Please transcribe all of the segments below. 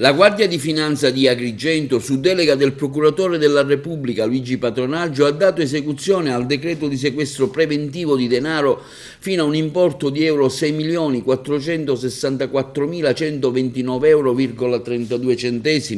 La Guardia di Finanza di Agrigento, su delega del Procuratore della Repubblica Luigi Patronaggio, ha dato esecuzione al decreto di sequestro preventivo di denaro fino a un importo di euro 6.464.129,32 euro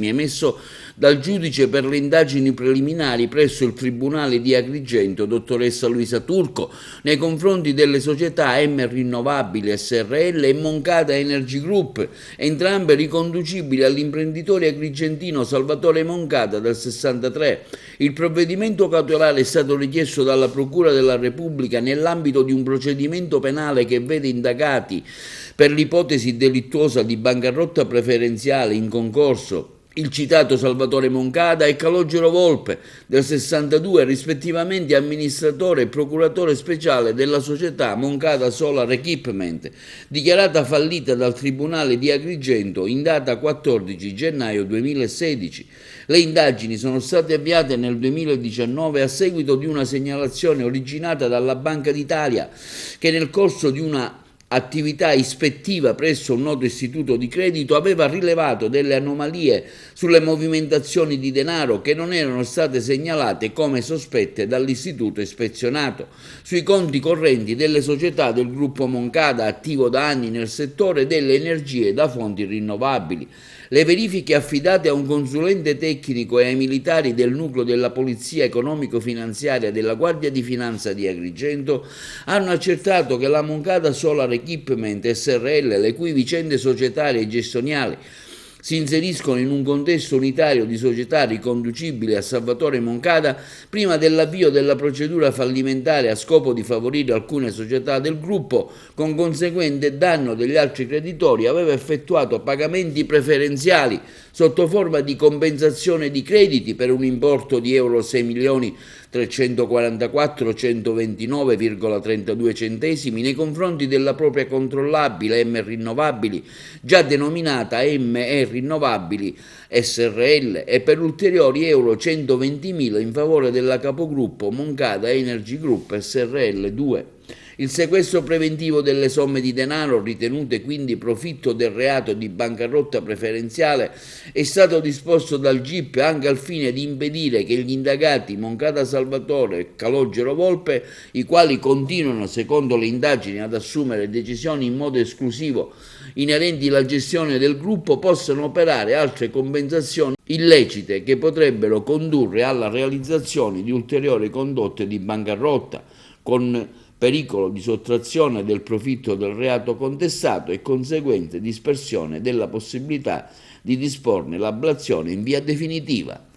emesso dal giudice per le indagini preliminari presso il Tribunale di Agrigento, dottoressa Luisa Turco, nei confronti delle società M Rinnovabili Srl e Moncada Energy Group, entrambe riconducibili all'imprenditore agrigentino Salvatore Moncada del 63. Il provvedimento cautelare è stato richiesto dalla Procura della Repubblica nell'ambito di un procedimento penale che vede indagati per l'ipotesi delittuosa di bancarotta preferenziale in concorso il citato Salvatore Moncada e Calogero Volpe del 62, rispettivamente amministratore e procuratore speciale della società Moncada Solar Equipment, dichiarata fallita dal Tribunale di Agrigento in data 14 gennaio 2016. Le indagini sono state avviate nel 2019 a seguito di una segnalazione originata dalla Banca d'Italia che nel corso di una attività ispettiva presso un noto istituto di credito aveva rilevato delle anomalie sulle movimentazioni di denaro che non erano state segnalate come sospette dall'istituto ispezionato sui conti correnti delle società del gruppo Moncada, attivo da anni nel settore delle energie da fonti rinnovabili. Le verifiche affidate a un consulente tecnico e ai militari del nucleo della Polizia Economico-Finanziaria della Guardia di Finanza di Agrigento hanno accertato che la Moncada Solar Equipment Srl, le cui vicende societarie e gestionali si inseriscono in un contesto unitario di società riconducibile a Salvatore Moncada, prima dell'avvio della procedura fallimentare a scopo di favorire alcune società del gruppo, con conseguente danno degli altri creditori, aveva effettuato pagamenti preferenziali sotto forma di compensazione di crediti per un importo di euro 6.344.129,32 nei confronti della propria controllabile M Rinnovabili, già denominata ME Rinnovabili Srl, e per ulteriori euro 120.000 in favore della capogruppo Moncada Energy Group Srl 2. Il sequestro preventivo delle somme di denaro, ritenute quindi profitto del reato di bancarotta preferenziale, è stato disposto dal GIP anche al fine di impedire che gli indagati Moncada Salvatore e Calogero Volpe, i quali continuano, secondo le indagini, ad assumere decisioni in modo esclusivo inerenti alla gestione del gruppo, possano operare altre compensazioni illecite che potrebbero condurre alla realizzazione di ulteriori condotte di bancarotta, con pericolo di sottrazione del profitto del reato contestato e conseguente dispersione della possibilità di disporne l'ablazione in via definitiva.